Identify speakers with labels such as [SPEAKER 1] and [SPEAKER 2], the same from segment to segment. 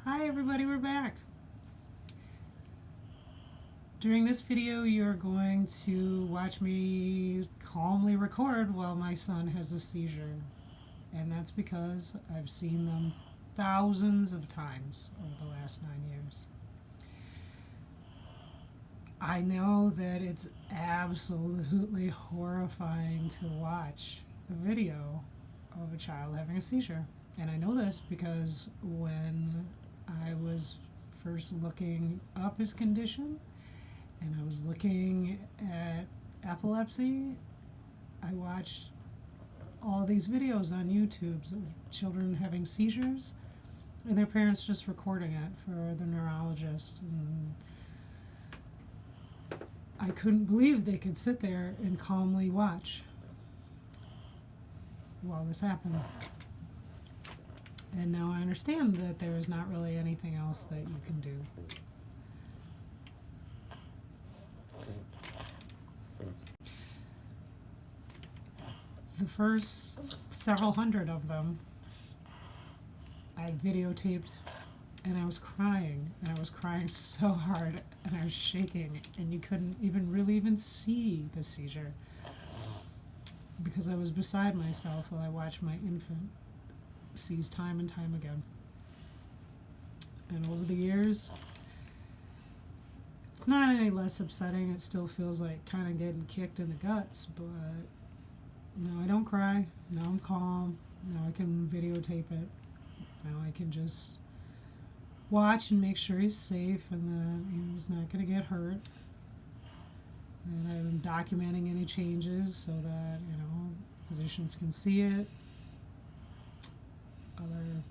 [SPEAKER 1] Hi everybody, we're back. During this video you're going to watch me calmly record while my son has a seizure. And that's because I've seen them thousands of times over the last 9 years. I know that it's absolutely horrifying to watch a video of a child having a seizure. And I know this because when I was first looking up his condition and I was looking at epilepsy, I watched all these videos on YouTube of children having seizures and their parents just recording it for the neurologist. And I couldn't believe they could sit there and calmly watch while this happened. And now I understand that there is not really anything else that you can do. The first several hundred of them I videotaped, and I was crying, and I was crying so hard, and I was shaking, and you couldn't even see the seizure because I was beside myself while I watched my infant seize time and time again. And over the years, it's not any less upsetting. It still feels like kind of getting kicked in the guts, but now I don't cry. Now I'm calm. Now I can videotape it. Now I can just watch and make sure he's safe and that he's not going to get hurt. And I'm documenting any changes so that, physicians can see it. Other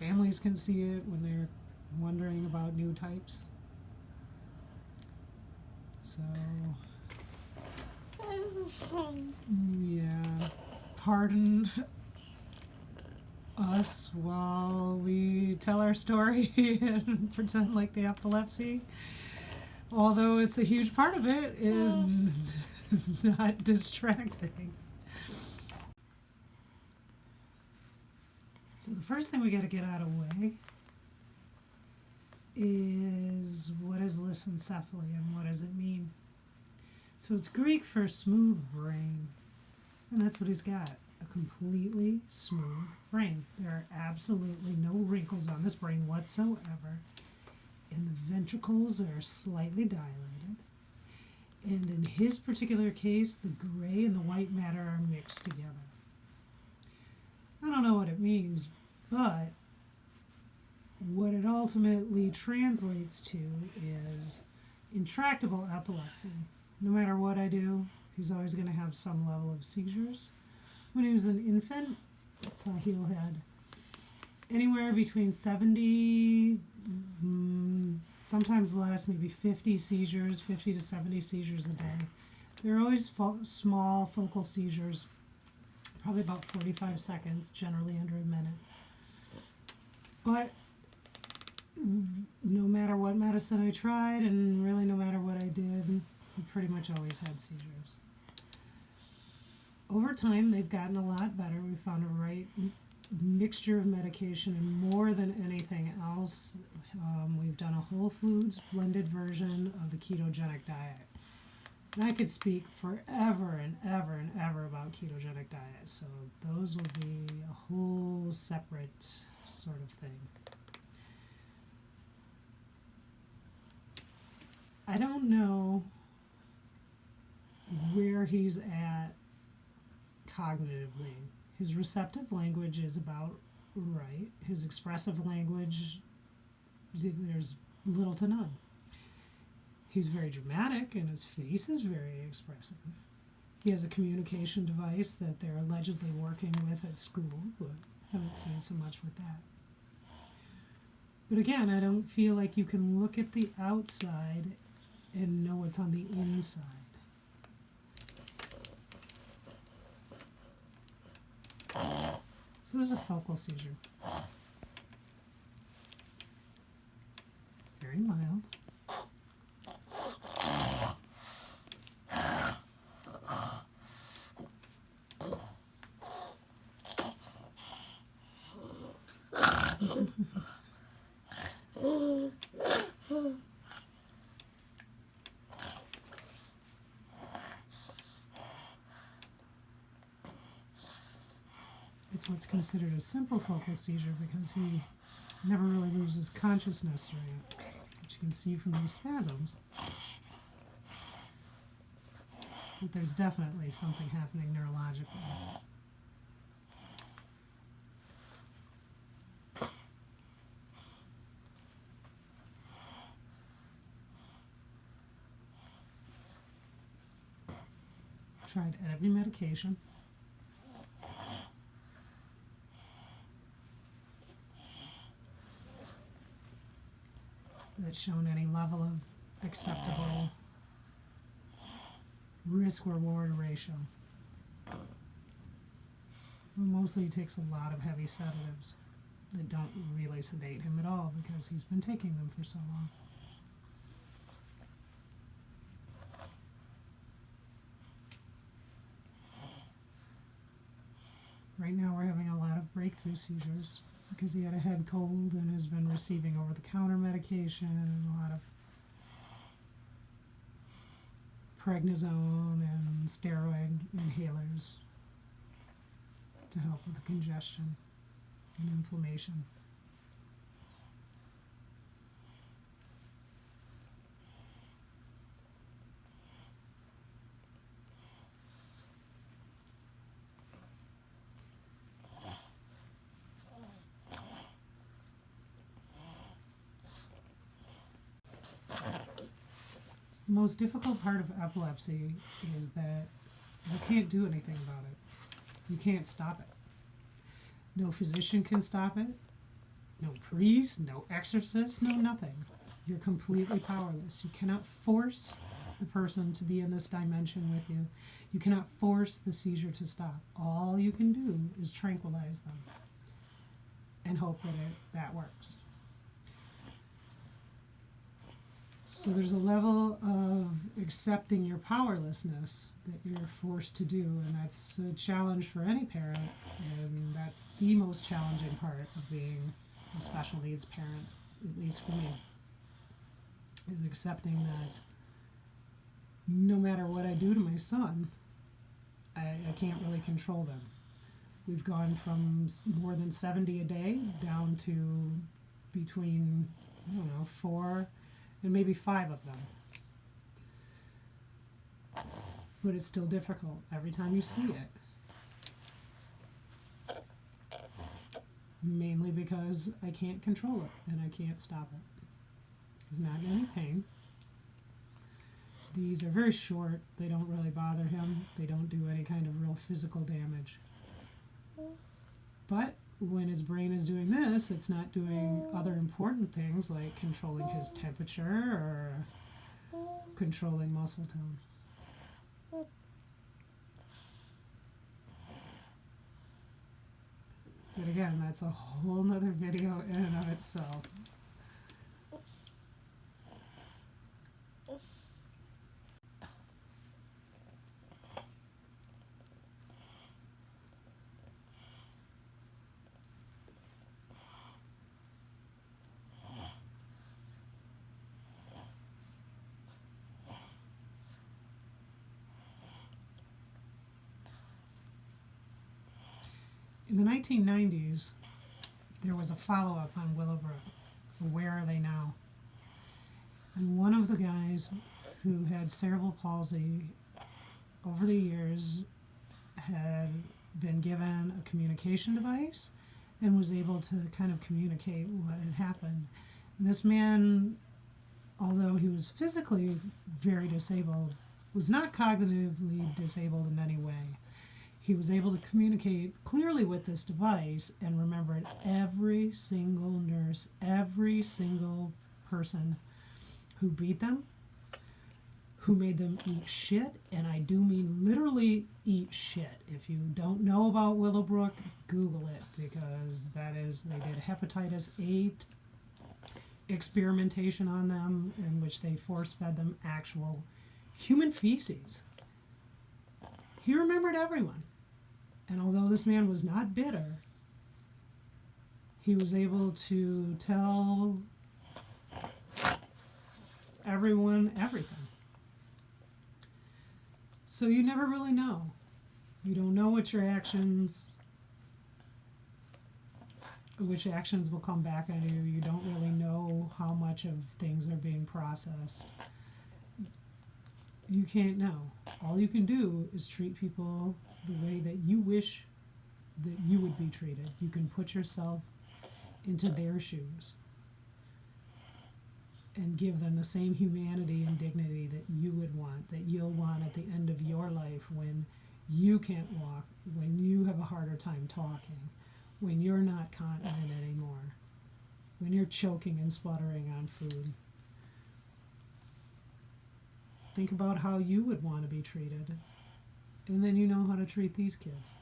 [SPEAKER 1] families can see it when they're wondering about new types. So, yeah, pardon us while we tell our story and pretend like the epilepsy, although it's a huge part of it, is not distracting. So the first thing we got to get out of the way is, what is lissencephaly and what does it mean? So it's Greek for smooth brain, and that's what he's got, a completely smooth brain. There are absolutely no wrinkles on this brain whatsoever, and the ventricles are slightly dilated, and in his particular case, the gray and the white matter are mixed together. I don't know what it means, but what it ultimately translates to is intractable epilepsy. No matter what I do, he's always going to have some level of seizures. When he was an infant, he had anywhere between 70, sometimes less, maybe 50 seizures, 50 to 70 seizures a day. They're always small focal seizures, probably about 45 seconds, generally under a minute. But no matter what medicine I tried, and really no matter what I did, he pretty much always had seizures. Over time, they've gotten a lot better. We found a right mixture of medication, and more than anything else, we've done a whole foods blended version of the ketogenic diet. And I could speak forever and ever and ever about ketogenic diet, so those will be a whole separate sort of thing. I don't know where he's at cognitively. His receptive language is about right. His expressive language, there's little to none. He's very dramatic, and his face is very expressive. He has a communication device that they're allegedly working with at school, but haven't seen so much with that. But again, I don't feel like you can look at the outside and know what's on the inside. So this is a focal seizure. It's very mild. what's considered a simple focal seizure because he never really loses consciousness during it, which you can see from these spasms. But there's definitely something happening neurologically. Tried every medication. That's shown any level of acceptable risk-reward ratio. Mostly he takes a lot of heavy sedatives that don't really sedate him at all because he's been taking them for so long. Right now we're having a lot of breakthrough seizures because he had a head cold and has been receiving over-the-counter medication and a lot of prednisone and steroid inhalers to help with the congestion and inflammation. The most difficult part of epilepsy is that you can't do anything about it. You can't stop it. No physician can stop it. No priest, no exorcist, no nothing. You're completely powerless. You cannot force the person to be in this dimension with you. You cannot force the seizure to stop. All you can do is tranquilize them and hope that that works. So there's a level of accepting your powerlessness that you're forced to do, and that's a challenge for any parent, and that's the most challenging part of being a special needs parent, at least for me, is accepting that no matter what I do to my son, I can't really control them. We've gone from more than 70 a day down to between, 4 and maybe 5 of them. But it's still difficult every time you see it. Mainly because I can't control it and I can't stop it. He's not in any pain. These are very short. They don't really bother him. They don't do any kind of real physical damage. But when his brain is doing this, it's not doing other important things like controlling his temperature or controlling muscle tone. But again, that's a whole nother video in and of itself. In the 1990s, there was a follow-up on Willowbrook, Where Are They Now? And one of the guys who had cerebral palsy over the years had been given a communication device and was able to kind of communicate what had happened. And this man, although he was physically very disabled, was not cognitively disabled in any way. He was able to communicate clearly with this device and remembered every single nurse, every single person who beat them, who made them eat shit, and I do mean literally eat shit. If you don't know about Willowbrook, Google it, because they did hepatitis A experimentation on them in which they force-fed them actual human feces. He remembered everyone. And although this man was not bitter, he was able to tell everyone everything. So you never really know. You don't know what your actions which actions will come back on you. You don't really know how much of things are being processed. You can't know. All you can do is treat people the way that you wish that you would be treated. You can put yourself into their shoes and give them the same humanity and dignity that you would want, that you'll want at the end of your life when you can't walk, when you have a harder time talking, when you're not continent anymore, when you're choking and spluttering on food. Think about how you would want to be treated, and then you know how to treat these kids.